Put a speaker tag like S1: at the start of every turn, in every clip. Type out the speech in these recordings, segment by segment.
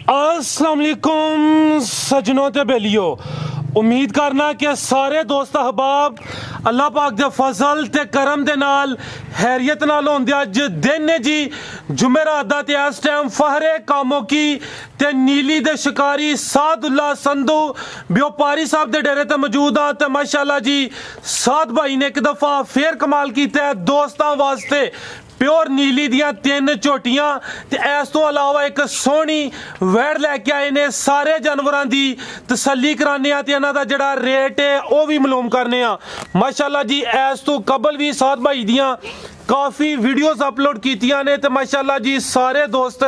S1: अस्सलाम वालेकुम सजनों ते बेलियो, उम्मीद करना कि सारे दोस्त अहबाब अल्लाह पाक दे फजल ते करम दे नाल हैरियत नाल होंदे। अज दिन ने जी जुमेरात दा ते इस टाइम फहरे कामों की ते नीली दे शिकारी सादुल्ला संधू व्यापारी साहब दे डेरे ते मौजूद हाँ। ते माशाअल्लाह जी साद भाई ने एक दफा फिर कमाल किया है दोस्तों वास्ते प्योर नीली दियां 3 झोटियां ते इस तो अलावा एक सोहनी वैड़ लैके आए ने। सारे जानवरों की तसल्ली कराने ते इन्हां दा जिहड़ा रेट है वह भी मालूम करने माशाअल्लाह जी। इस तो कबल भी साद भाई दियां काफ़ी वीडियोस अपलोड कीतियां ने ते माशाअल्लाह जी सारे दोस्त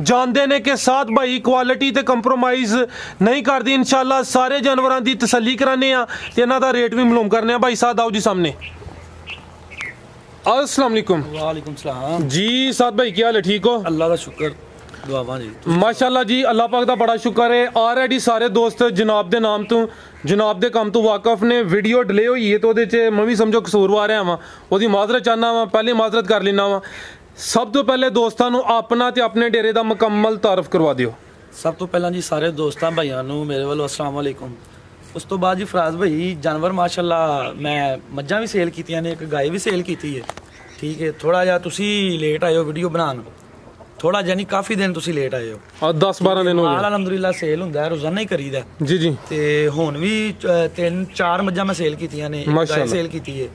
S1: जानते ने कि साद भाई क्वालिटी ते कंप्रोमाइज़ नहीं करती। इंशाअल्लाह सारे जानवरों की तसल्ली कराने ते इन्हां दा रेट भी मालूम करने। भाई साद आओ जी सामने। अस्सलाम वालेकुम।
S2: वालेकुम सलाम
S1: जी साद भाई क्या हाल है, ठीक हो?
S2: अल्लाह का शुक्र दुआवां जी।
S1: माशाअल्लाह जी अल्लाह पाक दा बड़ा शुक्र है। ऑलरेडी सारे दोस्त जनाब दे नाम तो जनाब दे काम तो वाकफ ने। वीडियो डिले हुई है तो मैं भी समझो कसूरवार है वा, ओदी माजरत चाहना वा, पहले माजरत कर लेना वा। सब तो पहले दोस्तों को अपना ते अपने डेरे का मुकम्मल तारफ करवा दियो।
S2: सब तो पहला जी सारे दोस्तों भाइयों मेरे वालों अस्सलाम वालेकुम। उस तो बाद जी फराज भाई जानवर माशाअल्लाह मैं मज्जां भी सेल कीतियां ने, एक गाय भी सेल की है। ठीक है, थोड़ा जिहा तुसी लेट आए हो वीडियो बनाने, थोड़ा यानी काफ़ी दिन तुसी लेट आए हो।
S1: 10-12 दिन हो गए।
S2: अलहमदुलिल्लाह सेल हुंदा है, रोजाना ही करीदा
S1: जी जी।
S2: ते हुण भी 3-4 मज्जां मैं सेल कीतियां ने, गाय सेल की है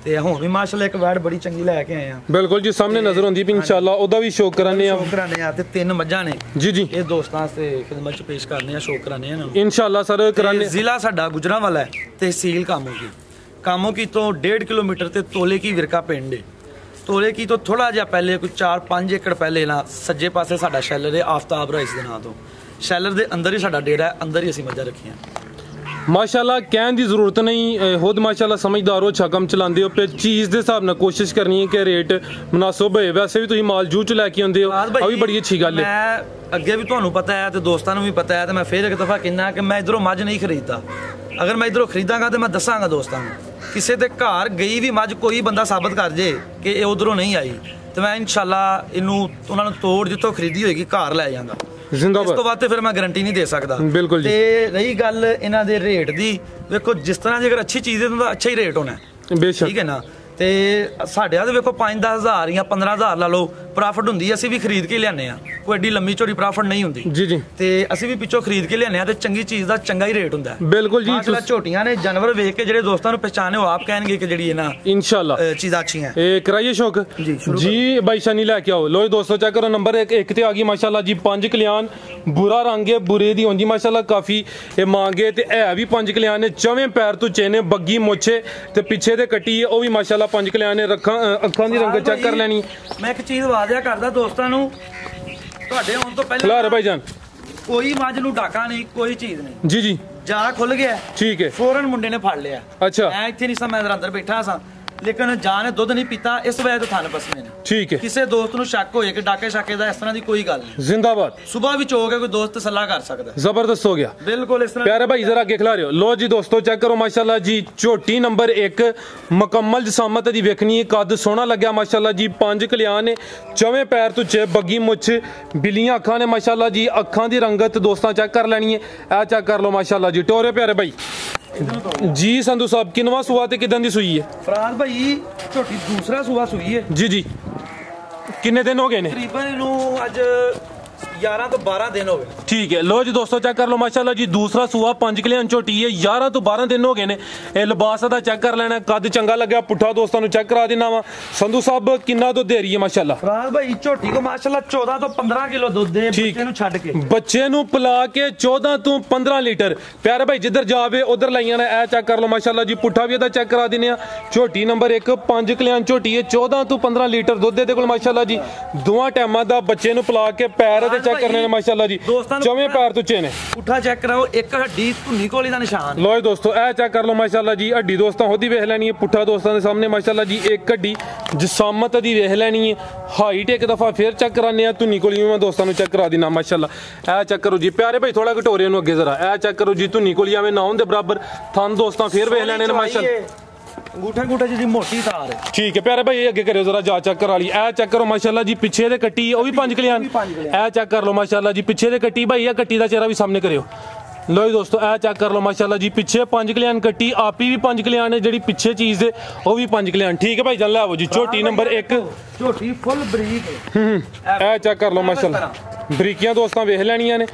S2: ते हुण भी माशाअल्लाह एक वैड़ बड़ी चंगी लैके आए हैं। बिल्कुल जी सामने नजर होंदी भी इंशाअल्लाह ओदा भी शौक कराने आ ते 3 मज्जां ने जी जी। ये दोस्तां वास्ते खिदमत च पेश करने आ, शौक कराने आ इंशाअल्लाह सर कराने। जिला साडा गुजरांवाला है, तहसील कामों की तो 1.5 किलोमीटर ते तोले की विरका पिंड है। तोले की तो थोड़ा जिहा पहले कोई 4-5 एकड़ पहले ना सज्जे पासे साडा शैलर है आफ्ताब राइस दे नाम तो। शैलर दे अंदर ही साडा डेरा है, अंदर ही असीं मज्जां रखियां
S1: माशाअल्लाह। कहने की जरूरत नहीं, खुद माशाअल्लाह समझदार हो, अच्छा कम चलाते हो पे चीज़ के हिसाब नाल कोशिश करनी है कि रेट मुनासिब होए। वैसे भी तुसीं माल जू च लैके आउंदे हो, आ भी बड़ी अच्छी गल है।
S2: मैं अगे भी तुहानूं पता है तो दोस्तों को भी पता है, तो मैं फिर एक दफ़ा कहना कि मैं इधरों मझ नहीं खरीदता। अगर मैं इधरों खरीदांगा तो मैं दसांगा दोस्तों को, किसी के घर गई भी मझ कोई बंदा साबित कर जे कि ये उधरों नहीं आई तो मैं इंशाअल्लाह इनू उन्होंने तोड़ जितों खरीदी होएगी घर लै जाऊंगा। इस तो बाद फिर मैं गारंटी नहीं दे सकता। बिल्कुल जी। रही गल इन्हां दे रेट दी, देखो जिस तरह अगर अच्छी चीज़ है तो अच्छा ही रेट होना है, ठीक है ना। तो साढ़े तो देखो 5-10 हज़ार या 15 हज़ार ला लो प्रॉफिट होंदी, असी भी खरीद के लियाने आ, कोई एडी लंबी चौड़ी प्रॉफिट नहीं होंदी जी जी। ते असी भी पिछों खरीद के लियाने आ ते चंगी चीज़ दा चंगा ही रेट होंदा है। बिल्कुल जी। माशाअल्लाह झोटियां ने जानवर वेख के जेडे दोस्तों पहचाने हो आप कहेंगे कि जेडी है ना इंशाअल्लाह चीज़ अच्छी है। कराइए शौक जी भाई शानी लैके आओ। लो दोस्तों चेक करो नंबर एक ते आ गई माशाअल्लाह जी। 5 कल्याण बुरा रंग है, बुरे दी होंदी माशाअल्लाह काफ़ी मांगे ते है भी 5 कल्याण ने, 4वें पैर तो चेने बग्गी मोछे ते पिछे ते कट्टी है वह भी माशाअल्लाह 5 कल्याण ने। रखा अखां दी रंगत चेक कर लेनी। मैं एक चीज़ वादिया करदा दोस्तों नूं, तुहाडे आउण तो पहले भाईजान कोई मझ नूं डाका नहीं, कोई चीज़ नहीं जी जी। जारा खुल गया ठीक है, फौरन मुंडे ने फड़ लिया। अच्छा मैं इत्थे नहीं सा, मैं अंदर बैठा सा लेकिन जान ने दुध नहीं पीता इस वजह तो थन पसमे ने। ठीक है, किसी दोस्त को शक होए कि डाके शाके का इस तरह की कोई गल नहीं। जिंदाबाद। सुबह भी चौक है, कोई दोस्त तसल्ला कर सकता है। जबरदस्त हो गया बिल्कुल इस तरह। प्यारे भाई जरा आगे खिला रहे हो। लो जी दोस्तों चेक करो माशाल्लाह जी, झोटी नंबर 1 मुकम्मल जसामत दी वेखनी है, कद सोहना लग्या माशाल्लाह जी। 5 कल्याण ने, 4वें पैर तो चे बग्गी मुछ, बिलियां अखां ने माशाल्लाह जी। अखां दी रंगत दोस्तों चेक कर लैनी है, ए चेक कर लो माशाल्लाह जी। टोरे प्यारे भाई जी संधू साहब किनवा सुआ ते किदां दी सुई है? फराज भाई झोटी दूसरा सुआ सुई है जी जी। किन्ने दिन हो गए ने? तकरीबन अज 11 तो 12 दिन हो गए। ठीक है, लो जी दोस्तों चेक कर लो माशाल्लाह जी। दूसरा सूआ 5 कल्याण झोटी है, 11 तो 12 दिन हो गए ने। ए लिबास दा चेक कर लेना, कद चंगा लगा पुट्ठा दोस्तों चेक करा देना वा। संधू साहब किन्ना दुध दे रही है माशाल्लाह? फराज भाई झोटी को माशाल्लाह 14 तो 15 किलो दुध दे बच्चे नु छड्ड के, बच्चे नु पिला के 14 तो 15 लीटर। प्यारे भाई जिधर जावे उधर लाइया ने, ए चेक कर लो माशाल्लाह जी। पुट्ठा भी चेक करा देने। झोटी नंबर 1 5 कल्याण झोटी है, 14 तो 15 लीटर दुध दे कोल माशाल्लाह जी। दोवां टाइमां दा बच्चे नु पिला के पैर दे चेक करने माशाल्लाह जी। चौवें पैर तो चेने, उठा चेक कराओ, एक हड्डी धुन्नी कोली दा निशान। लो दोस्तों ए चेक कर लो माशाल्लाह जी। हड्डी दोस्तों खुद ही वेख लेनी है, पुट्ठा दोस्तों के सामने माशाल्लाह जी। एक हड्डी जसामत दी वेख लेनी है, हाइट एक दफा फिर चेक कराने आ, धुन्नी कोली मैं दोस्तों को चेक करा देना माशाल्लाह। ए चेक करो जी प्यारे भाई, थोड़ा घटोरे अगे जरा ए चेक करो जी। धुन्नी कोली में ना होंदे बराबर थन दोस्तों फिर वेख लेने माशाल्लाह। अंगूठे अंगूठे जी मोटी तार है।
S1: ठीक है प्यारे भाई अगे करो जरा जा चेक करा ली ए चेक करो माशाल्लाह जी पिछे दे कट्टी ओ भी 5 कलियान ए चेक कर लो माशाल्लाह जी पिछे दे कट्टी भाई है कट्टी दा चेहरा भी सामने करियो लो जी दोस्तों ए चेक कर लो माशाल्लाह जी पिछे 5 कलियान कट्टी आपी भी 5 कलियान है जेडी पिछे चीज है वो भी 5 कलियान ठीक है भाई जान लाओ जी झोटी नंबर 1
S2: झोटी फुल बरीक
S1: ए चेक कर लो माशाल्लाह बरीकियां दोस्तों वेख लैनियां ने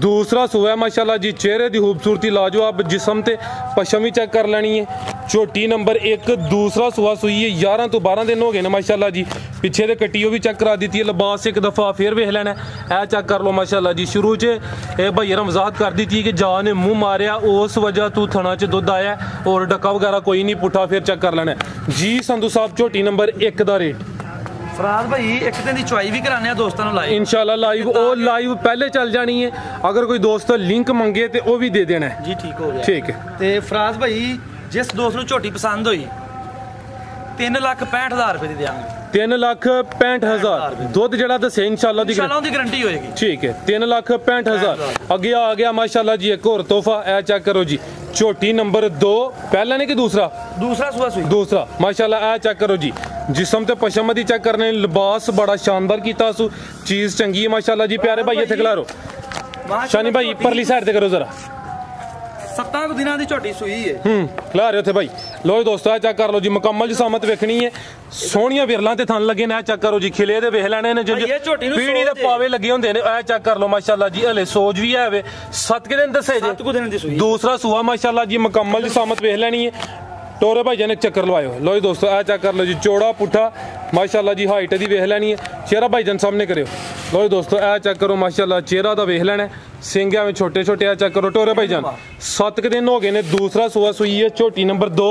S1: दूसरा सूआ है माशाल्लाह जी चेहरे की खूबसूरती लाजवाब जिसम ते पशम भी चेक कर लेनी है झोटी नंबर 1 दूसरा सूआ सूई है 11 तो 12 दिन हो गए ने माशाल्लाह जी पिछे दे कट्टियो भी चेक करा दी है लिबास एक दफ़ा फिर वेख लेना है चेक कर लो माशाल्लाह जी शुरू च भाई वजाहत कर दी थी कि जा ने मुँह मारिया उस वजह तू थना च दुध आया और डक्का वगैरह कोई नहीं पुट्ठा फिर चेक कर लेना जी संधू साहब झोटी नंबर 1 का रेट
S2: फराज भाई एक दिन की चुआई भी कराने दोस्तों लाइव
S1: इंशाल्लाह लाइव ओ लाइव पहले चल जानी है अगर कोई दोस्त लिंक मंगे तो वो भी दे देना है
S2: जी ठीक हो गया
S1: ठीक है
S2: ते फराज भाई जिस दोस्त को झोटी पसंद हुई 3,65,000 रुपए दी देंगे
S1: 3,65,000 दुध जड़ा दसे इंशाल्लाह दी
S2: गारंटी होएगी
S1: ठीक है 3,65,000 अगे आ गया माशाल्लाह जी एक और तोहफा ए चेक करो जी झोटी नंबर 2 पहला ने कि दूसरा
S2: सुबह सुई
S1: दूसरा माशाल्लाह ए चेक करो जी जिसम ते पशम दी चेक करने लिबास बड़ा शानदार कीता सु चीज चंगी है माशाल्लाह जी प्यारे भाई इत्थे खलारो शानी भाई परली साइड ते करो जरा
S2: 7 दिनां दी झोटी सूई है
S1: खिला रहे थे भाई लो दोस्तों चेक कर लो जी मुकम्मल जिसामत वेखनी है सोहनिया विरलां ते थन लगे ने चेक करो जी खिले दे वेख लेने ने पीड़ी दे पावे लगे होंदे ने ए चेक कर लो माशाल्लाह जी हले सोज भी है वे 7 दिन दसे जे दूसरा सूआ माशाल्लाह जी मुकम्मल जिसामत वेख लेनी है टोरे भाई जान एक चक्कर लवायो लो जी दोस्तों आ चेक कर लो जी चौड़ा पुट्ठा माशाल्लाह जी हाइट दी वेख लेनी है चेहरा भाई जान सामने करो लो जी दोस्तों आ चेक करो माशाल्लाह चेहरा दा वेख लेना सिंघा में छोटे छोटे आ चेक करो टोरे भाई जान 7 दिन हो गए ने दूसरा सूआ सूई है झोटी नंबर 2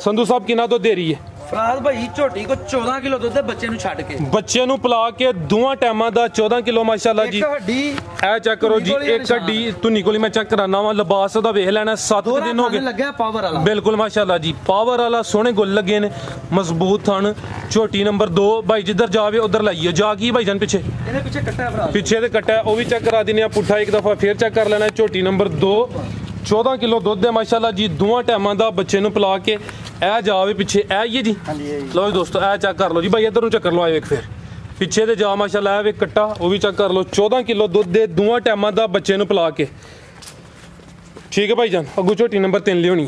S1: संधू साहब किना तो दे रही है
S2: फराज भाई झोटी को 14 किलो दुध बच्चे नु छड़ के
S1: बच्चे नु पिला के दोवां टाइमां दा 14 किलो माशाल्लाह जी ए चेक करो जी एक हड्डी तुनी कोली मैं चेक कराना वा लिबास दा वेख लेना 7 दिन हो गए
S2: लगा पावर वाला बिल्कुल
S1: माशाल्लाह जी पावर वाला सोहने गुल लगे ने मजबूत थन झोटी नंबर 2 भाई जिधर जावे उधर लाइए जा की भाई जान पीछे
S2: इने पीछे कट्टा है फराज
S1: पीछे ते कट्टा है वो भी चेक करा दिने पुट्ठा एक दफा फिर चेक कर लेना झोटी नंबर 2 14 किलो दुध है माशाल्लाह जी दोवां टाइमां दा बच्चे नु पिला के ए जावे पीछे ए ही जी लो जी दोस्तों ए चेक कर लो जी भाई इधर नु चक्कर लवाओ एक फिर पीछे ते जा माशाल्लाह वे कट्टा वो भी चेक कर लो 14 किलो दुध दे दोवां टाइमां दा बच्चे नु पिला के ठीक है भाई जान अगू झोटी नंबर 3 लियोनी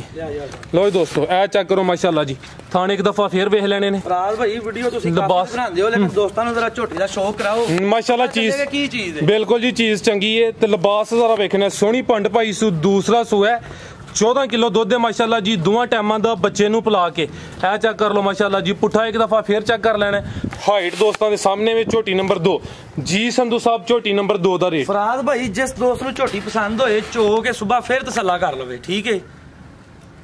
S1: लो जी दोस्तों ए चेक करो माशाल्लाह जी थाने एक दफा फिर वेख लेने ने
S2: फराज भाई वीडियो तुसी काफी बनांदे हो लेकिन दोस्तां नु जरा झोटी दा शौक कराओ
S1: माशाल्लाह चीज
S2: की चीज है बिल्कुल
S1: जी चीज चंगी है ते लिबास जरा वेखना सोहनी पंड भाई सु दूसरा सु है 14 किलो दुध है माशाल्लाह जी दोवां टाइमां दा बच्चे नु पिला के ए चेक कर लो माशाल्लाह जी पुट्ठा एक दफा फिर चेक कर लेना हाइट दोस्तों के सामने में झोटी नंबर 2 जी संधू साहब झोटी नंबर 2 दा रेट
S2: फराज भाई जिस दोस्त नु झोटी पसंद होए चो के सुबह फिर तसल्ला कर लवे ठीक है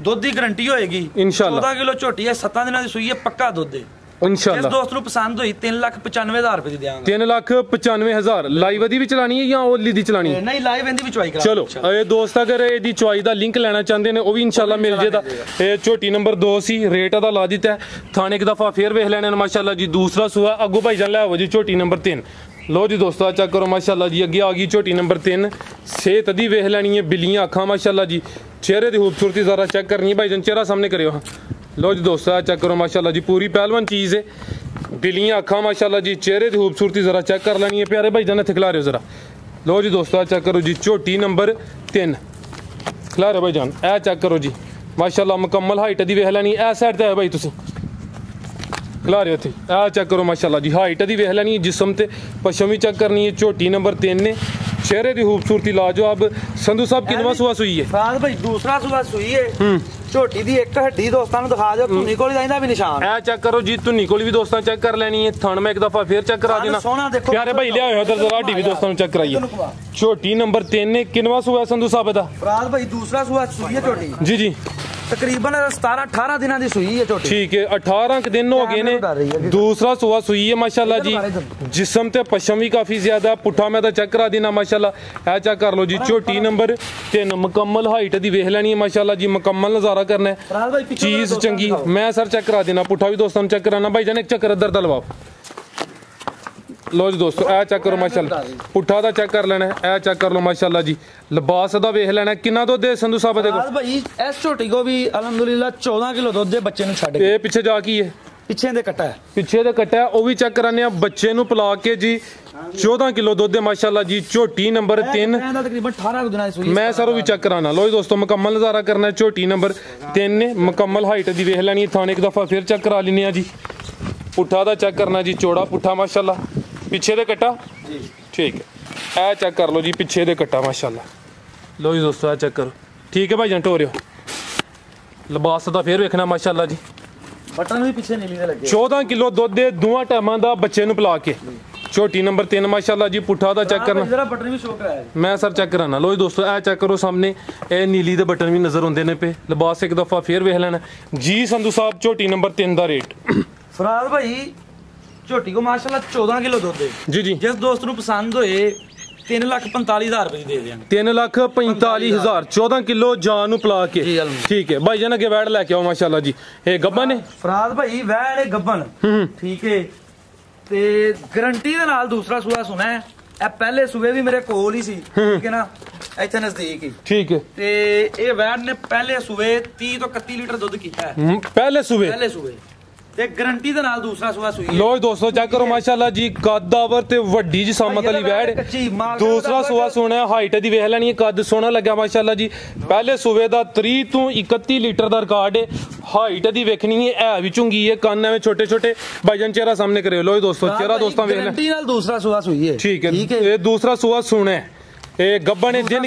S2: दुध की गारंटी होएगी
S1: इंशाल्लाह
S2: 14 किलो झोटी है 7 दिनां दी सूई है पक्का दुध है
S1: इंशाल्लाह
S2: जिस दोस्त नु पसंद होई 3,95,000 रुपए दी देंगे
S1: 3,95,000 लाइव दी भी चलानी है या ओली दी चलानी है
S2: नहीं लाइव इंदी भी चुआई करा
S1: चलो ये दोस्त अगर एदी चुआई दा लिंक लेना चाहते ने वो भी इंशाल्लाह मिल जेदा ये झोटी नंबर 2 सी रेट दा ला दिता है थाने एक दफा फिर वेख लेने माशाल्लाह जी दूसरा सुआ अगू भाई जान ले आओ जी झोटी नंबर 3 लो जी दोस्तों चेक करो माशाल्लाह जी अगे आ गई झोटी नंबर 3 सेहत दी वेख लेनी है बिल्लियां अखां माशाल्लाह जी चेहरे दी खूबसूरती जरा चेक करनी है भाई जान चेहरा सामने करियो हाँ लो जी दोस्तों चेक करो माशाल्लाह जी पूरी पहलवान चीज़ है बिल्लियां अखां माशाल्लाह जी चेहरे की खूबसूरती जरा चेक कर लेनी है प्यारे भाई जान खिला रहे हो जरा लो जी दोस्तों चेक करो जी झोटी नंबर 3 खिला रहे भाई जान ए चेक करो जी माशाल्लाह मुकम्मल हाइट दी वेख लेनी ए साइड ते भाई तुसी खिला रहे थे ए चेक करो माशाल्लाह जी हाइट दी वेख लेनी जिसम ते पशम भी चेक करनी है झोटी नंबर 3 ने चेहरे की खूबसूरती लाजवाब संधू साहब किनवा सुआ सुई है
S2: फराज भाई दूसरा सुआ सुई है झोटी दी एक हड्डी दोस्तां नु दिखा दो धुनी कोली दा भी निशान
S1: ए चेक करो जी धुनी कोली भी दोस्तां चेक कर लेनी है थन में एक दफा फिर चेक करा देना प्यारे भाई ले आओ उधर जरा हड्डी भी दोस्तां नु चेक कराइए झोटी नंबर 3 ने किनवा सुआ संधू साहब दा
S2: फराज भाई दूसरा सुआ सुई है झोटी
S1: जी जी
S2: तकरीबन 17-18 दिनों की सुई है झोटी
S1: ठीक है 18 दिन हो गए ने दूसरा सुआ सुई है माशाल्लाह जी जिस्म ते पशम भी काफी ज्यादा पुट्ठा मैं तो चेक करा देना माशाल्लाह ए चेक कर लो जी झोटी नंबर 3 मुकम्मल हाइट दी वेख लेनी है माशाल्लाह जी मुकम्मल नजारा करना है चीज चंगी मैं सर चेक करा देना पुट्ठा भी दोस्तों चेक कराना भाई जान एक चक्कर इधर दा लवाओ ਲੋ ਜੀ ਦੋਸਤੋ ਇਹ ਚੈੱਕ ਕਰੋ ਮਾਸ਼ਾਅੱਲਾ ਪੁੱਠਾ ਦਾ ਚੈੱਕ ਕਰ ਲੈਣਾ ਇਹ ਚੈੱਕ ਕਰ ਲਓ ਮਾਸ਼ਾਅੱਲਾ ਜੀ ਲਿਬਾਸ ਦਾ ਵੇਖ ਲੈਣਾ ਕਿੰਨਾ ਦੁੱਧ ਦੇ ਸੰਧੂ ਸਾਹਿਬ ਦੇ ਕੋਲ
S2: ਭਾਈ ਇਸ ਝੋਟੀ ਕੋ ਵੀ ਅਲਹਮਦੁਲਿਲਾ 14 ਕਿਲੋ ਦੁੱਧ ਦੇ ਬੱਚੇ ਨੂੰ ਛੱਡ ਕੇ
S1: ਇਹ ਪਿੱਛੇ ਜਾ ਕੀ ਹੈ
S2: ਪਿੱਛੇ ਦੇ ਕੱਟਾ ਹੈ
S1: ਪਿੱਛੇ ਦੇ ਕੱਟਾ ਉਹ ਵੀ ਚੈੱਕ ਕਰਾਨੇ ਆ ਬੱਚੇ ਨੂੰ ਪਿਲਾ ਕੇ ਜੀ 14 ਕਿਲੋ ਦੁੱਧ ਦੇ ਮਾਸ਼ਾਅੱਲਾ ਜੀ ਝੋਟੀ ਨੰਬਰ 3
S2: ਇਹਦਾ ਤਕਰੀਬਨ 18 ਦਿਨਾਂ ਦੀ ਸੂਈ
S1: ਮੈਂ ਸਰ ਉਹ ਵੀ ਚੈੱਕ ਕਰਾਣਾ ਲੋ ਜੀ ਦੋਸਤੋ ਮੁਕੰਮਲ ਨਜ਼ਾਰਾ ਕਰਨਾ ਝੋਟੀ ਨੰਬਰ 3 ਨੇ ਮੁਕੰਮਲ ਹਾਈਟ ਦੀ ਵੇਖ ਲੈਣੀ ਥਾਣੇ ਇੱਕ ਦਫਾ ਫਿਰ ਚੈੱਕ ਕਰਾ ਲੈਨੇ ਆ ਜੀ ਪੁੱਠਾ ਦਾ ਚੈੱਕ ਕਰਨਾ ਜੀ ਚੌੜਾ ਪੁੱਠਾ ਮਾਸ਼ਾਅੱਲਾ ਪਿੱਛੇ ਦੇ ਕੱਟਾ ਜੀ ਠੀਕ ਹੈ ਇਹ ਚੈੱਕ ਕਰ ਲਓ ਜੀ ਪਿੱਛੇ ਦੇ ਕੱਟਾ ਮਾਸ਼ਾਅੱਲਾ ਲੋ ਜੀ ਦੋਸਤੋ ਇਹ ਚੈੱਕ ਕਰੋ ਠੀਕ ਹੈ ਭਾਈ ਜੰਟੋ ਰਿਓ ਲਿਬਾਸ ਦਾ ਫੇਰ ਵੇਖਣਾ ਮਾਸ਼ਾਅੱਲਾ ਜੀ
S2: ਬਟਨ ਵੀ ਪਿੱਛੇ ਨੀਲੀ ਦੇ ਲੱਗੇ
S1: 14 ਕਿਲੋ ਦੁੱਧ ਦੇ ਦੋਵਾਂ ਟਾਈਮਾਂ ਦਾ ਬੱਚੇ ਨੂੰ ਪਿਲਾ ਕੇ ਛੋਟੀ ਨੰਬਰ 3 ਮਾਸ਼ਾਅੱਲਾ ਜੀ ਪੁੱਠਾ ਦਾ ਚੈੱਕ ਕਰਨਾ
S2: ਜਰਾ ਬਟਨ ਵੀ ਸ਼ੋ ਕਰਾਇਆ
S1: ਮੈਂ ਸਰ ਚੈੱਕ ਕਰਾਣਾ ਲੋ ਜੀ ਦੋਸਤੋ ਇਹ ਚੈੱਕ ਕਰੋ ਸਾਹਮਣੇ ਇਹ ਨੀਲੀ ਦੇ ਬਟਨ ਵੀ ਨਜ਼ਰ ਆਉਂਦੇ ਨੇ ਪੇ ਲਿਬਾਸ ਇੱਕ ਦਫਾ ਫੇਰ ਵੇਖ ਲੈਣਾ ਜੀ ਸੰਧੂ ਸਾਹਿਬ ਛੋਟੀ ਨੰਬਰ 3 ਦਾ ਰੇਟ
S2: ਫਰਾਦ ਭਾਈ ਝੋਟੀ ਕੋ ਮਾਸ਼ਾਅੱਲਾ 14 ਕਿਲੋ ਦੁੱਧ ਦੇ
S1: ਜੀ ਜੀ
S2: ਜਿਸ ਦੋਸਤ ਨੂੰ ਪਸੰਦ ਹੋਏ 3,45,000 ਰੁਪਏ ਦੇ ਦਿਆਂਗੇ
S1: 3,45,000 14 ਕਿਲੋ ਜਾਨ ਨੂੰ ਪਿਲਾ ਕੇ ਠੀਕ ਹੈ ਭਾਈ ਜਨ ਅੱਗੇ ਵੈੜ ਲੈ ਕੇ ਆਓ ਮਾਸ਼ਾਅੱਲਾ ਜੀ ਇਹ ਗੱਬਨ ਨੇ
S2: ਫਰਾਦ ਭਾਈ ਵੈੜ ਗੱਬਨ ਠੀਕ ਹੈ ਤੇ ਗਾਰੰਟੀ ਦੇ ਨਾਲ ਦੂਸਰਾ ਸੂਆ ਸੁਣਾ ਹੈ ਇਹ ਪਹਿਲੇ ਸੂਏ ਵੀ ਮੇਰੇ ਕੋਲ ਹੀ ਸੀ ਠੀਕ ਹੈ ਨਾ ਇੱਥੇ ਨਜ਼ਦੀਕ ਹੀ
S1: ਠੀਕ ਹੈ
S2: ਤੇ ਇਹ ਵੈੜ ਨੇ ਪਹਿਲੇ ਸੂਏ 30 ਤੋਂ 31 ਲੀਟਰ ਦੁੱਧ ਕੀਤਾ ਹੈ
S1: ਪਹਿਲੇ ਸੂਏ
S2: ਤੇ ਗਾਰੰਟੀ ਦੇ ਨਾਲ ਦੂਸਰਾ ਸੂਆ ਸੂਈ
S1: ਲੋ ਦੋਸਤੋ ਚੈੱਕ ਕਰੋ ਮਾਸ਼ਾਅੱਲਾ ਜੀ ਕੱਦਾਵਰ ਤੇ ਵੱਡੀ ਜੀ ਸਾਮਤ ਵਾਲੀ ਵੈੜ ਦੂਸਰਾ ਸੂਆ ਸੋਹਣਾ ਹਾਈਟ ਦੀ ਵੇਖ ਲੈਣੀ ਕੱਦ ਸੋਹਣਾ ਲੱਗਾ ਮਾਸ਼ਾਅੱਲਾ ਜੀ ਪਹਿਲੇ ਸੂਏ ਦਾ 30 ਤੋਂ 31 ਲੀਟਰ ਦਾ ਰਿਕਾਰਡ ਹੈ ਹਾਈਟ ਦੀ ਵੇਖਣੀ ਹੈ ਵੀ ਚੁੰਗੀ ਹੈ ਕੰਨ ਐਵੇਂ ਛੋਟੇ ਛੋਟੇ ਭਾਈਜਾਨ ਚਿਹਰਾ ਸਾਹਮਣੇ ਕਰਿਓ ਲੋ ਦੋਸਤੋ ਚਿਹਰਾ ਦੋਸਤਾਂ ਵੇਖ ਲੈ
S2: ਗਾਰੰਟੀ ਨਾਲ ਦੂਸਰਾ ਸੂਆ ਸੂਈ ਹੈ
S1: ਠੀਕ ਹੈ ਇਹ ਦੂਸਰਾ ਸੂਆ ਸੋਹਣਾ ਹੈ ਇਹ ਗੱਬਾ ਨੇ ਦਿਨ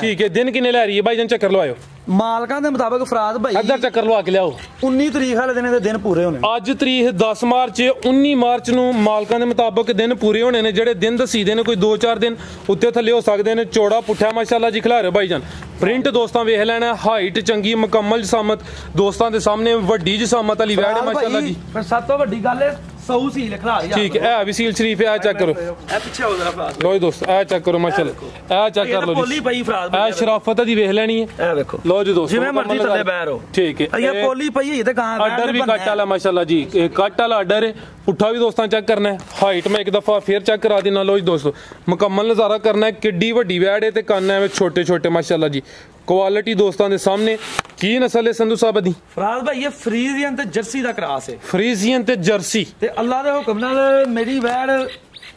S1: ਠੀਕ ਹੈ ਦਿਨ ਕਿੰਨੇ ਲੈ ਰਹੀ ਹੈ ਭਾਈਜਾਨ ਚੱਕਰ ਲਵਾਇਓ
S2: ਮਾਲਕਾਂ ਦੇ ਮੁਤਾਬਕ ਫਰਾਦ ਭਾਈ
S1: ਅੱਧਾ ਚੱਕਰ ਲਵਾ ਕੇ ਲਿਆਓ
S2: 19 ਤਰੀਕ ਵਾਲੇ ਦਿਨ ਦੇ ਦਿਨ ਪੂਰੇ ਹੋਣੇ
S1: ਅੱਜ ਤਰੀਕ 10 ਮਾਰਚ 19 ਮਾਰਚ ਨੂੰ ਮਾਲਕਾਂ ਦੇ ਮੁਤਾਬਕ ਦਿਨ ਪੂਰੇ ਹੋਣੇ ਨੇ ਜਿਹੜੇ ਦਿਨ ਦਸੀਦੇ ਨੇ ਕੋਈ 2-4 ਦਿਨ ਉੱਤੇ ਥੱਲੇ ਹੋ ਸਕਦੇ ਨੇ ਚੌੜਾ ਪੁੱਠਾ ਮਾਸ਼ਾਅੱਲਾ ਜੀ ਖਿਲਾ ਰਹੇ ਭਾਈਜਾਨ ਪ੍ਰਿੰਟ ਦੋਸਤਾਂ ਵੇਖ ਲੈਣਾ ਹਾਈਟ ਚੰਗੀ ਮੁਕੰਮਲ ਜਸਾਮਤ ਦੋਸਤਾਂ ਦੇ ਸਾਹਮਣੇ ਵੱਡੀ ਜਸਾਮਤ ਵਾਲੀ ਵੈੜ ਮਾਸ਼ਾਅੱਲਾ ਜੀ
S2: ਫਿਰ ਸਭ ਤੋਂ ਵੱਡੀ ਗੱਲ ਹੈ ਸੌ ਸੀਲ ਖਿਲਾ ਰਹੀ
S1: ਠੀਕ ਹੈ ਇਹ ਵੀ ਸੀਲ ਸ਼ਰੀਫ ਹੈ ਚੈੱਕ ਕਰੋ
S2: ਇਹ ਪਿੱਛੇ ਹੋ ਜਰਾ ਫਰਾਦ
S1: ਲੋ ਦੋਸਤ ਇਹ ਚੈੱਕ ਕਰੋ ਮਾਸ਼ਾਅੱਲਾ ਇਹ ਚੈੱਕ ਕਰ ਲਓ
S2: ਪੋਲੀ ਪਈ ਫਰਾਦ
S1: ਇਹ ਸ਼ਰਾਫਤ ਦੀ ਵੇਖ ਲੈਣੀ ਹੈ
S2: ਇਹ ਵੇਖੋ
S1: ਲੋ ਜੀ ਦੋਸਤੋ
S2: ਜਿਵੇਂ ਮਰਜ਼ੀ ਥੱਲੇ ਬਹਿ ਰਹੋ
S1: ਠੀਕ ਹੈ
S2: ਇਹ ਪੋਲੀ ਪਈ ਹੈ ਤੇ ਗਾਂ
S1: ਆਰਡਰ ਵੀ ਕੱਟ ਵਾਲਾ ਮਾਸ਼ਾਅੱਲਾ ਜੀ ਇਹ ਕੱਟ ਵਾਲਾ ਆਰਡਰ ਹੈ ਪੁੱਠਾ ਵੀ ਦੋਸਤਾਂ ਚੈੱਕ ਕਰਨਾ ਹੈ ਹਾਈਟ ਮੈਂ ਇੱਕ ਦਫਾ ਫੇਰ ਚੈੱਕ ਕਰਾ ਦੇਣਾ ਲੋ ਜੀ ਦੋਸਤੋ ਮੁਕੰਮਲ ਨਜ਼ਾਰਾ ਕਰਨਾ ਹੈ ਕਿੱਡੀ ਵੱਡੀ ਵੈੜ ਹੈ ਤੇ ਕੰਨ ਐਵੇਂ ਛੋਟੇ ਛੋਟੇ ਮਾਸ਼ਾਅੱਲਾ ਜੀ ਕੁਆਲਿਟੀ ਦੋਸਤਾਂ ਦੇ ਸਾਹਮਣੇ ਕੀ ਨਸਲ ਹੈ ਸੰਧੂ ਸਾਹਿਬ ਦੀ
S2: ਫਰਾਦ ਭਾਈ ਇਹ ਫਰੀਜ਼ੀਅਨ ਤੇ ਜਰਸੀ ਦਾ ਕਰਾਸ ਹੈ
S1: ਫਰੀਜ਼ੀਅਨ ਤੇ ਜਰਸੀ ਤੇ
S2: ਅੱਲਾਹ ਦੇ ਹੁਕਮ ਨਾਲ ਮੇਰੀ ਵੈੜ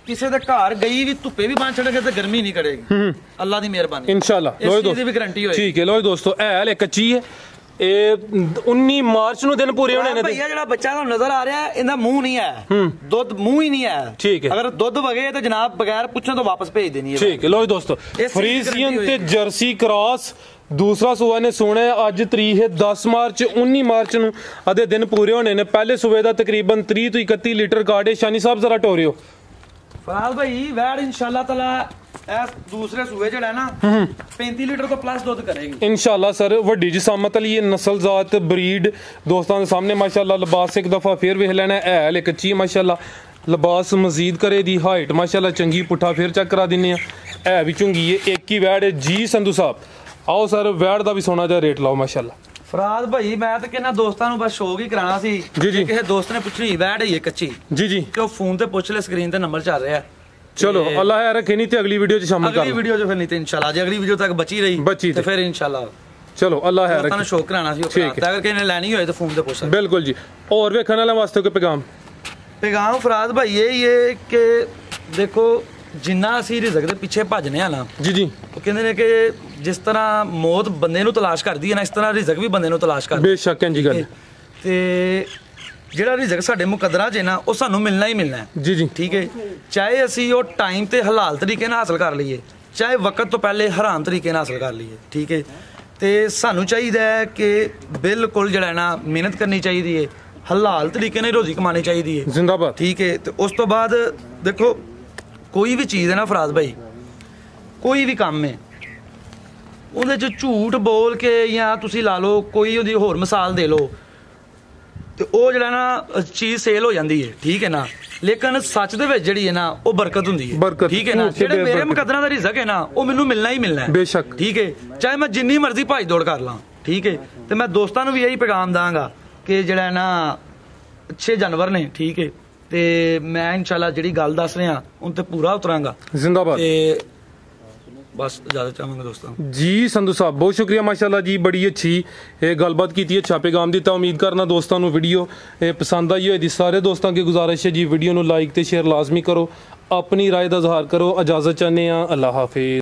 S2: ਕਿਸੇ ਦੇ ਘਰ ਗਈ ਵੀ ਧੁੱਪੇ ਵੀ ਬਾਂਹ ਛੱਡਗੇ ਤੇ ਗਰਮੀ ਨਹੀਂ ਕਰੇਗੀ ਅੱਲਾਹ ਦੀ ਮਿਹਰਬਾਨੀ
S1: ਇਨਸ਼ਾਅੱਲਾ
S2: ਲੋ ਦੋਸਤੋ ਦੀ ਵੀ ਗਾਰੰਟੀ ਹੋਏ
S1: ਠੀਕ ਹੈ ਲੋ ਦੋਸਤੋ ਇਹ ਹਲੇ ਕੱਚੀ ਹੈ ਇਹ 19 ਮਾਰਚ ਨੂੰ ਦਿਨ ਪੂਰੇ ਹੋਣੇ ਨੇ
S2: ਭਈਆ ਜਿਹੜਾ ਬੱਚਾ ਤੁਹਾਨੂੰ ਨਜ਼ਰ ਆ ਰਿਹਾ ਇਹਦਾ ਮੂੰਹ ਨਹੀਂ ਹੈ ਦੁੱਧ ਮੂੰਹ ਹੀ ਨਹੀਂ ਹੈ
S1: ਠੀਕ ਹੈ
S2: ਅਗਰ ਦੁੱਧ ਵਗੇ ਤਾਂ ਜਨਾਬ ਬਗੈਰ ਪੁੱਛਣ ਤੋਂ ਵਾਪਸ ਭੇਜ ਦੇਣੀ ਹੈ
S1: ਠੀਕ ਹੈ ਲੋ ਦੋਸਤੋ ਫਰੀਜ਼ੀਅਨ ਤੇ ਜਰਸੀ ਕ੍ਰਾਸ ਦੂਸਰਾ ਸੂਆ ਨੇ ਸੋਹਣਾ ਅੱਜ ਤਰੀਕ ਹੈ 10 ਮਾਰਚ 19 ਮਾਰਚ ਨੂੰ ਅਦੇ ਦਿਨ ਪੂਰੇ ਹੋਣੇ ਨੇ ਪਹਿਲੇ ਸੂਏ ਦਾ ਤਕਰੀਬਨ 30 ਤੋਂ 31 ਲੀਟਰ ਕਾਰਡ ਹੈ ਸ਼ਾਨੀ ਸਾਹਿਬ ਜ਼ਰਾ ਟੋਰਿਓ
S2: ਫਰਾਦ ਭਾਈ ਵੈੜ ਇਨਸ਼ਾਅੱਲਾ ਤਾਲਾ ਇਸ ਦੂਸਰੇ ਸੂਏ ਜਿਹੜਾ ਨਾ 35 ਲੀਟਰ ਤੋਂ ਪਲੱਸ ਦੁੱਧ ਕਰੇਗੀ
S1: ਇਨਸ਼ਾਅੱਲਾ ਸਰ ਵੱਡੀ ਜਸਾਮਤ ਵਾਲੀ ਨਸਲ ਜ਼ਾਤ ਬਰੀਡ ਦੋਸਤਾਂ ਦੇ ਸਾਹਮਣੇ ਮਾਸ਼ਾਅੱਲਾ ਲਿਬਾਸ ਇੱਕ ਦਫਾ ਫੇਰ ਵੇਖ ਲੈਣਾ ਹੈ ਹਲੇ ਕੱਚੀ ਮਾਸ਼ਾਅੱਲਾ ਲਿਬਾਸ ਮਜ਼ੀਦ ਕਰੇ ਦੀ ਹਾਈਟ ਮਾਸ਼ਾਅੱਲਾ ਚੰਗੀ ਪੁੱਠਾ ਫੇਰ ਚੈੱਕ ਕਰਾ ਦਿੰਨੇ ਆ ਇਹ ਵੀ ਚੁੰਗੀ ਹੈ ਇੱਕ ਹੀ ਵੈੜ ਹੈ ਜੀ ਸੰਧੂ ਸਾਹਿਬ ਆਓ ਸਰ ਵੈੜ ਦਾ ਵੀ ਸੋਨਾ ਜਿਹਾ ਰੇਟ ਲਾਓ ਮਾਸ਼ਾਅੱਲਾ
S2: ਫਰਾਦ ਭਾਈ ਮੈਂ ਤਾਂ ਕਹਿੰਦਾ ਦੋਸਤਾਂ ਨੂੰ ਬਸ ਸ਼ੌਕ ਹੀ ਕਰਾਣਾ ਸੀ ਕਿਸੇ ਦੋਸਤ ਨੇ ਪੁੱਛਣੀ ਵੈੜ ਹੀ ਹੈ ਕੱਚੀ
S1: ਜੀ ਜੀ
S2: ਕਿ ਉਹ ਫੋਨ ਤੇ ਪੁੱਛ ਲੈ ਸਕਰੀਨ ਤੇ ਨੰਬਰ ਚੱਲ ਰਿਹਾ
S1: ਚਲੋ ਅੱਲਾਹ ਯਾਰ ਰੱਖੇ ਨਹੀਂ ਤੇ ਅਗਲੀ ਵੀਡੀਓ ਚ ਸ਼ਾਮਲ ਕਰ
S2: ਅਗਲੀ ਵੀਡੀਓ ਚ ਫਿਰ ਨਹੀਂ ਤੇ ਇਨਸ਼ਾਅੱਲਾ ਜੇ ਅਗਲੀ ਵੀਡੀਓ ਤੱਕ ਬਚੀ ਰਹੀ ਤੇ ਫਿਰ ਇਨਸ਼ਾਅੱਲਾ
S1: ਚਲੋ ਅੱਲਾਹ ਯਾਰ
S2: ਤੁਹਾਨੂੰ ਸ਼ੌਕ ਕਰਾਣਾ ਸੀ ਉਹ ਕਰਾਤਾ ਅਗਰ ਕਿਸੇ ਨੇ ਲੈਣੀ ਹੋਏ ਤਾਂ ਫੋਨ ਤੇ ਪੁੱਛ ਸਕਦੇ
S1: ਬਿਲਕੁਲ ਜੀ ਹੋਰ ਵੇਖਣ ਵਾਲਿਆਂ ਵਾਸਤੇ ਕੋਈ ਪੈਗਾਮ
S2: ਫਰਾਦ ਭਾਈ ਇਹ ਕਿ ਦੇਖੋ ਜਿੰਨਾ ਅਸੀਂ ਰਿਜ਼ਕ ਦੇ ਪਿੱਛੇ ਭੱਜਨੇ ਆ ਨਾ
S1: ਜੀ ਜੀ
S2: ਉਹ ਕਹਿੰਦੇ ਨੇ ਕਿ ਜਿਸ ਤਰ੍ਹਾਂ ਮੌਤ ਬੰਦੇ ਨੂੰ ਤਲਾਸ਼ ਕਰਦੀ ਹੈ ਨਾ ਇਸ ਤਰ੍ਹਾਂ ਰਿਜ਼ਕ ਵੀ ਬੰਦੇ ਨੂੰ ਤਲਾਸ਼ ਕਰਦਾ
S1: ਬੇਸ਼ੱਕ ਹੈ ਜੀ ਗੱਲ
S2: ਤੇ ਜਿਹੜਾ ਰਿਜ਼ਕ ਸਾਡੇ ਮੁਕੱਦਰਾਂ 'ਚ ਹੈ ਨਾ ਉਹ ਸਾਨੂੰ ਮਿਲਣਾ ਹੀ ਮਿਲਣਾ ਹੈ
S1: ਜੀ ਜੀ
S2: ਠੀਕ ਹੈ ਚਾਹੇ ਅਸੀਂ ਉਹ ਟਾਈਮ ਤੇ ਹਲਾਲ ਤਰੀਕੇ ਨਾਲ ਹਾਸਲ ਕਰ ਲਈਏ ਚਾਹੇ ਵਕਤ ਤੋਂ ਪਹਿਲੇ ਹਰਾਮ ਤਰੀਕੇ ਨਾਲ ਹਾਸਲ ਕਰ ਲਈਏ ਠੀਕ ਹੈ ਤੇ ਸਾਨੂੰ ਚਾਹੀਦਾ ਹੈ ਕਿ ਬਿਲਕੁਲ ਜਿਹੜਾ ਨਾ ਮਿਹਨਤ ਕਰਨੀ ਚਾਹੀਦੀ ਹੈ ਹਲਾਲ ਤਰੀਕੇ ਨਾਲ ਰੋਜ਼ੀ ਕਮਾਣੀ ਚਾਹੀਦੀ ਹੈ
S1: ਜ਼ਿੰਦਾਬਾਦ ਠੀਕ
S2: ਹੈ ਤੇ ਉਸ ਤੋਂ ਬਾਅਦ ਦੇਖੋ ਕੋਈ ਵੀ ਚੀਜ਼ ਹੈ ਨਾ ਫਰਾਜ਼ ਭਾਈ ਕੋਈ ਵੀ ਕੰਮ ਹੈ ਉਹਦੇ 'ਚ ਝੂਠ ਬੋਲ ਕੇ ਜਾਂ ਤੁਸੀਂ ਲਾ ਲਓ ਕੋਈ ਉਹਦੀ ਹੋਰ ਮਿਸਾਲ ਦੇ ਲਓ ਤੇ ਉਹ ਜਿਹੜਾ ਨਾ ਚੀਜ਼ ਸੇਲ ਹੋ ਜਾਂਦੀ ਹੈ ਠੀਕ ਹੈ ਨਾ ਲੇਕਿਨ ਸੱਚ ਦੇ ਵਿੱਚ ਜਿਹੜੀ ਹੈ ਨਾ ਉਹ ਬਰਕਤ ਹੁੰਦੀ ਹੈ ਠੀਕ ਹੈ ਨਾ ਜਿਹੜੇ ਮੇਰੇ ਮੁਕੱਦਰਾਂ ਦਾ ਰਿਜ਼ਕ ਹੈ ਨਾ ਉਹ ਮੈਨੂੰ ਮਿਲਣਾ ਹੀ ਮਿਲਣਾ ਹੈ
S1: ਬੇਸ਼ੱਕ
S2: ਠੀਕ ਹੈ ਚਾਹੇ ਮੈਂ ਜਿੰਨੀ ਮਰਜ਼ੀ ਭੱਜ ਦੌੜ ਕਰ ਲਾਂ ਠੀਕ ਹੈ ਤੇ ਮੈਂ ਦੋਸਤਾਂ ਨੂੰ ਵੀ ਇਹੀ ਪੈਗਾਮ ਦਾਂਗਾ ਕਿ ਜਿਹੜਾ ਨਾ ਅੱਛੇ ਜਾਨਵਰ ਨੇ ਠੀਕ ਹੈ ਤੇ ਮੈਂ ਇਨਸ਼ਾਅੱਲਾ ਜਿਹੜੀ ਗੱਲ ਦੱਸ ਰਿਹਾ ਉਨ ਤੇ ਪੂਰਾ ਉਤਰਾਂਗਾ।
S1: जिंदाबाद।
S2: ਤੇ ਬਸ ਇਜਾਜ਼ਤ ਚਾਹਾਂਗਾ ਦੋਸਤਾਂ।
S1: जी संधू साहब बहुत शुक्रिया माशाल्लाह जी, बड़ी अच्छी गलबात की है छा पैगाम दिता। उम्मीद करना दोस्तों को वीडियो पसंद आई होगी। सारे दोस्तों की गुजारिश है जी वीडियो को लाइक तो शेयर लाजमी करो, अपनी राय का इजहार करो। इजाज़त चाहते हैं, अल्लाह हाफिज़।